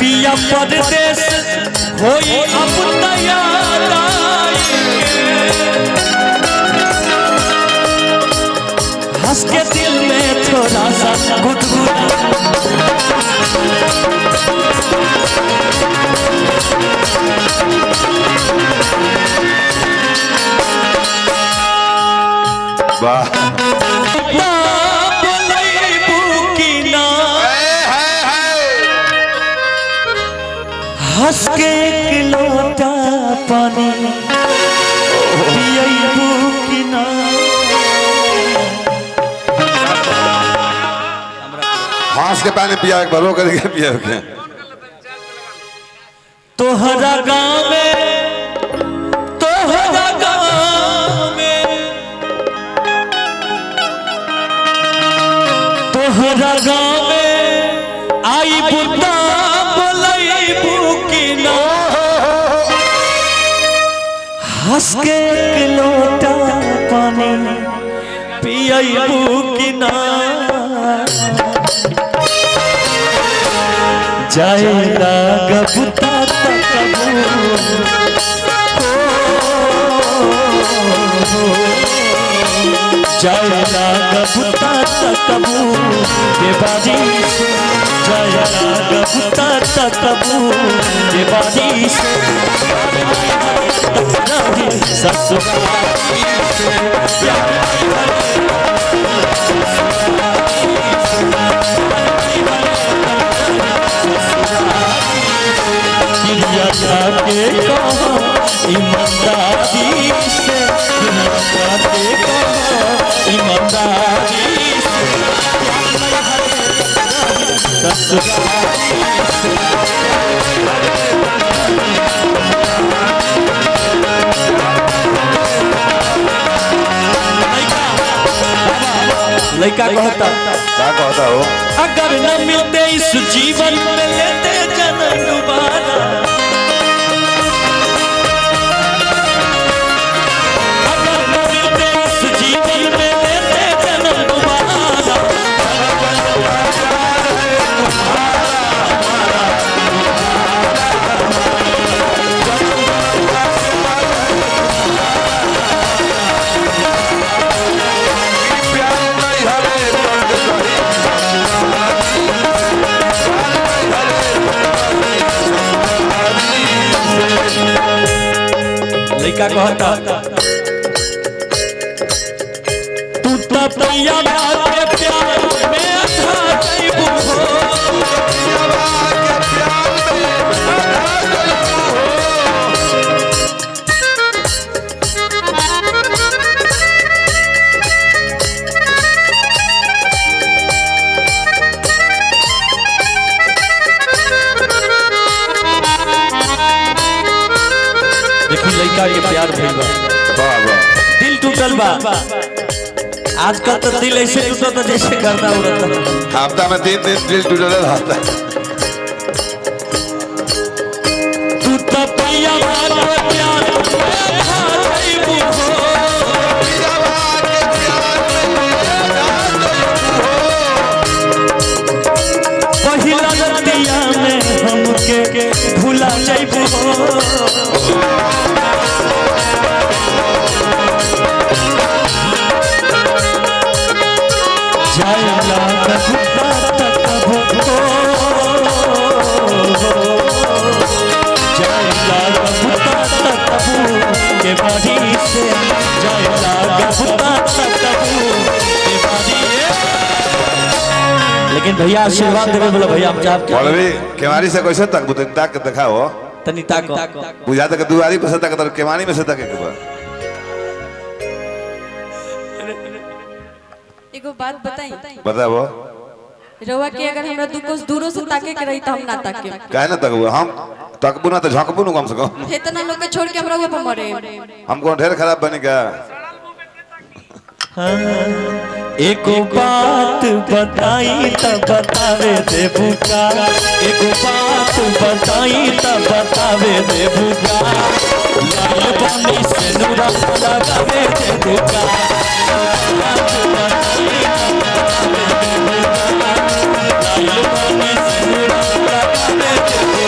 पिया परदेश होई अब तैयार हंस के दिल में थोड़ा सा गुदगुदा वाह हंस के एक लोटा पानी पियबू कि ना हंस के पानी पिया भरो करके पिया के तोहरा गाँव में तोहरा गाँव में आई बुद्धा बोलैबू कि ना हंस के एक लोटा पानी पियबू कि ना जाएगा गबुता तकबू जाएगा गबुता तकबू बेबाजी से जाएगा गबुता तकबू बेबाजी से ससुराली से के कहो ईमानदारी से के कहो ईमानदारी से ससुराली से लड़का कहता क्या कहता हो अगर न मिलते इस जीवन में लेते जन्म दोबारा अगर न मिलते इस जीवन में लेते जन्म दोबारा लड़का कहता तू तो पिया के प्यार में अधा जइबू हो देखी लड़का के प्यार भइल बा वाह वाह दिल टूटल बा आजकल तो दिल ऐसे टूटता जैसे गर्दा उड़ता हफ्ता में 3 दिन दिल टूटल रहता तू तो पिया के प्यार में अधा जइबू हो पहिला रतिया में हमके भुला जइबू हो जाएगा गबुता तकबू जाएगा गबुता तकबू के बारी से जाएगा गबुता तकबू के बारी लेकिन भैया आशीर्वाद देवे बोला भैया हम चाहब क्या बोलबी केवारी से कैसे तक बुतन तक दिखाओ तनी ताको बुझा तक दुआरी पे से तक तर केवानी में से तक एक बार एगो बात बताई बताओ रवा के अगर हमरा दू कोस दूरो से ताके के रही त हम ना ताके काहे ना तक हम तकबू ना तो झकबू ना कम से कम इतना लोग के छोड़ के हमरा ऊपर मरे हमको ढेर खराब बने क्या एको बात बताई त बतावे देबू का एको बात बताई त बतावे देबू का लाल पानी से नूरा लगावे देबू का लाल पानी से नूरा लगावे देबू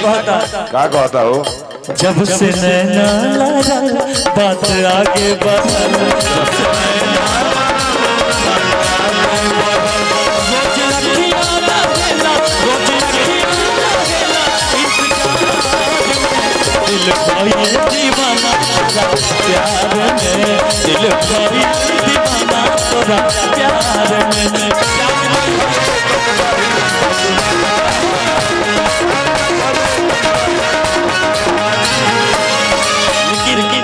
कहता का कहता हो जब से नैना लड़ा बात आगे बढ़ा दिल खोए दीवाना प्यार में दिल खोए दीवाना तोरा प्यार में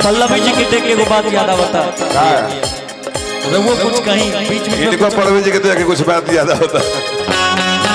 पल्लवी जी के देख एगो बात याद आवता वो कुछ कहीं बीच में इनको पल्लवी जी के देख के कुछ बात याद होता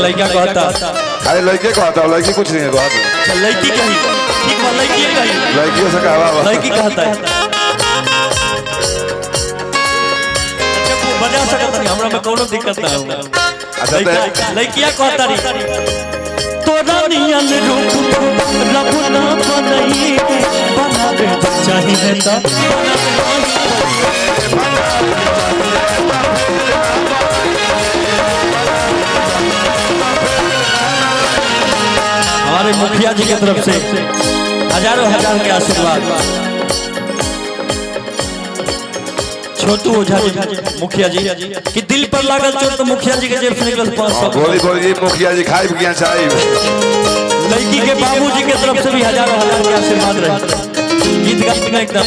लड़का कहता अरे लड़के कहता हो लड़की कुछ नहीं है कहता लड़की कही ठीक बा लड़की कही लड़कियों से कहवा लड़की कहता है अच्छा वो बजा सकता नहीं हमरा में कोनो दिक्कत ना होगा अच्छा लड़किया कहता री तोरा नियन रूप रब ना बनई बनावे चाहिए त हमारे मुखिया जी की तरफ से हजारों हजार के आशीर्वाद छोटू ओझा जी मुखिया जी कि दिल पर लागल चोट तो मुखिया जी के जेब से निकल 500 बोली बोली मुखिया जी खाई किया चाहिए लड़की के बाबूजी के तरफ से भी हजारों हजार के आशीर्वाद रहे गीत गाते में एकदम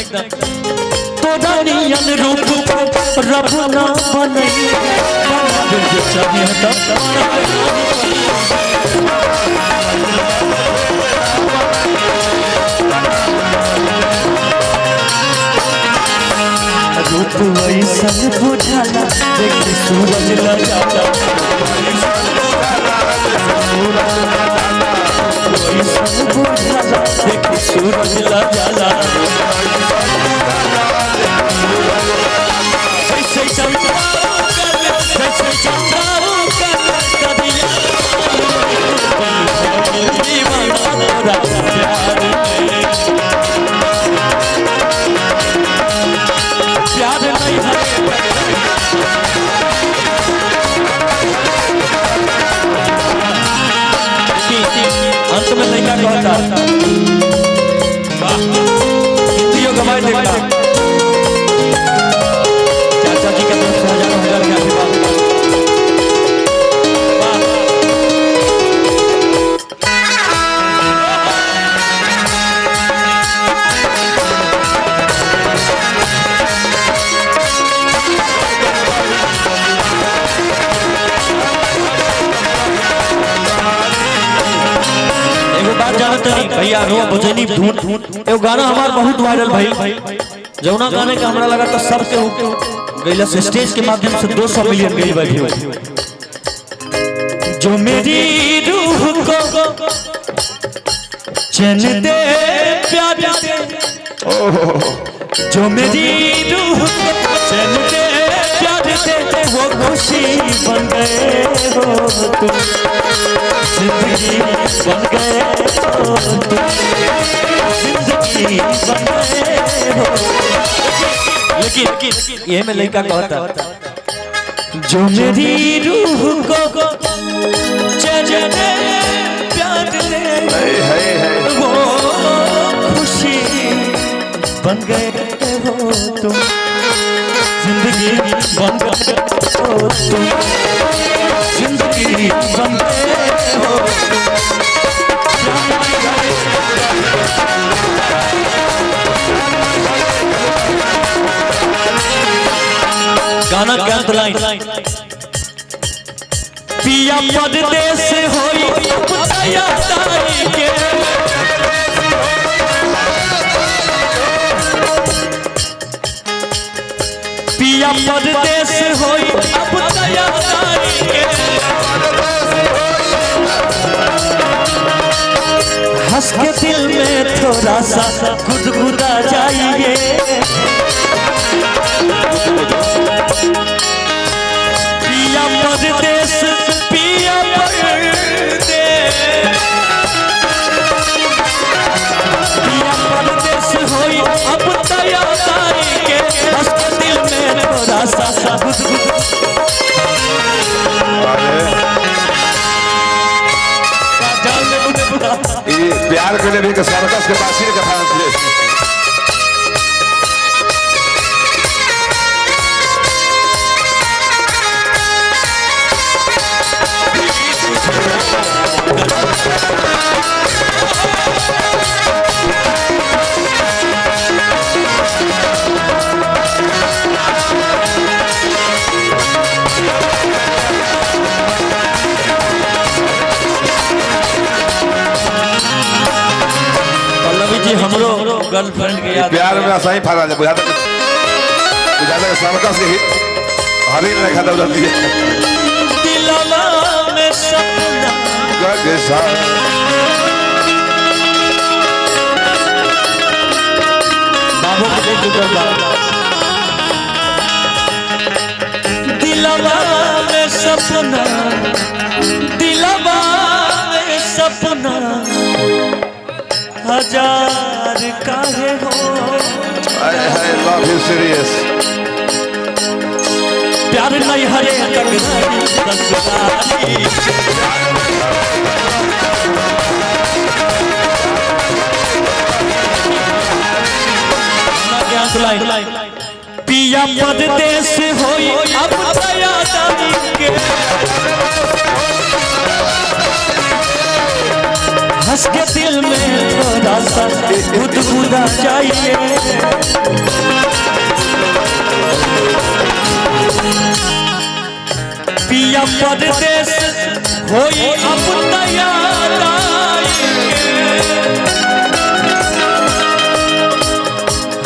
तोरा नियन रूप रब ना बनई बनावे चाहिए त रूप ऐसन बुझाला देखी सूरज लजाला ऐसन बुझाला देखी सूरज लजाला जैसे चमकाओ कर कदिया दीवाना प्यार प्यार नहीं है अंत में लड़का कहता हिंदियों गवाए देखता चाचा जी की तरफ से हजारों हजार के आशीर्वाद भैया रो बजनी ढूंढ एगो गाना हमार बहुत वायरल भाई जौना गाने का हमरा लगा तो सबके गईला से स्टेज के माध्यम से 200 मिलियन गई बैठी जो मेरी रूह को चैन दे प्यार दे जो मेरी रूह को चैन दे प्यार दे वो खुशी बन गए हो तुम जिंदगी बन गए हो जिंदगी बन गए हो लेकिन ये में लड़का कहता जो मेरी रूह को चैन दे प्यार दे वो खुशी बन गए हो तुम जिंदगी बन गए हो तुम जिंदगी बन गए हो तुम के अंत लाइन पिया परदेश होई यादारी के पिया परदेश होई यादारी के हंस के दिल में थोड़ा सा गुदगुदा जाइए पिया परदेश पिया परदेश होई अब तैयारी के हंस के दिल में थोड़ा सा प्यार के लिए भी सर्कस के पास ही कथा हमरो गर्लफ्रेंड के याद प्यार में ऐसा ही फाड़ा जाए बुझाता सर्कस ही हरी नहीं खाता जाती है दिलवा में सपना बाबू के दिलवा में सपना दिलवा में सपना हजार काहे हो I love you serious प्यार नहीं हरे तक पिया परदेश होई अब यादारी के हंस के दिल में थोड़ा सा गुदगुदा जाइए पिया परदेश होई अब तैयारी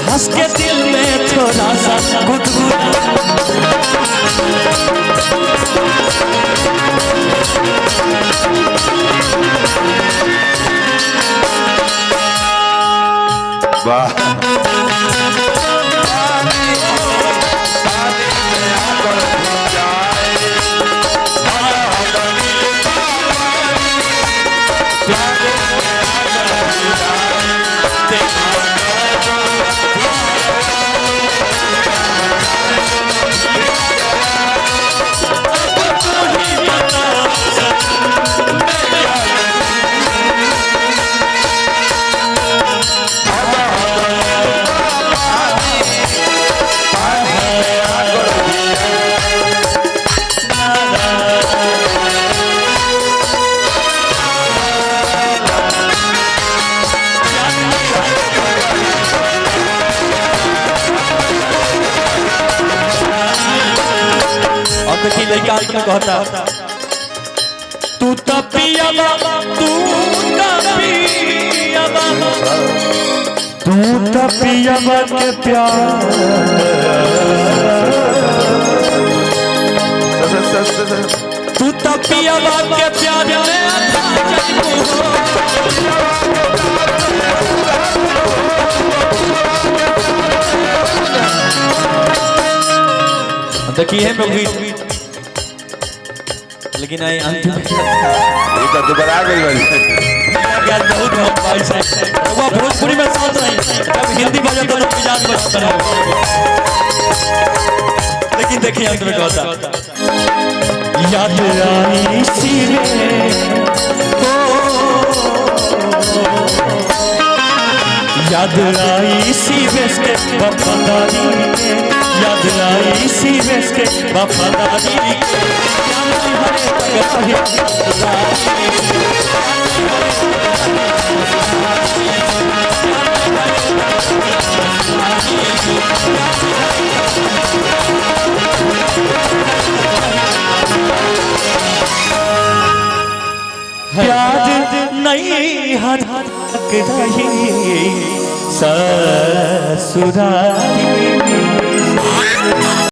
हंस के दिल में थोड़ा सा गुदगुदा वाह देखी लड़का में कहता तू तो पियावा तू तो पियावा तू तो पियावा के प्यार तू तो पियावा के प्यार में आता देखिए है भी लेकिन आई अंत में ये तो दोबारा गई वाली यार बहुत भाई से वो भोजपुरी में सोच रही अब हिंदी बजा तो मिजाज बचता है लेकिन देखिए अंत में कहता याद आई सी याद आई सी बेस के वफादारी याद आई सी बेस के वफादारी नहीं हर रही ससुरारी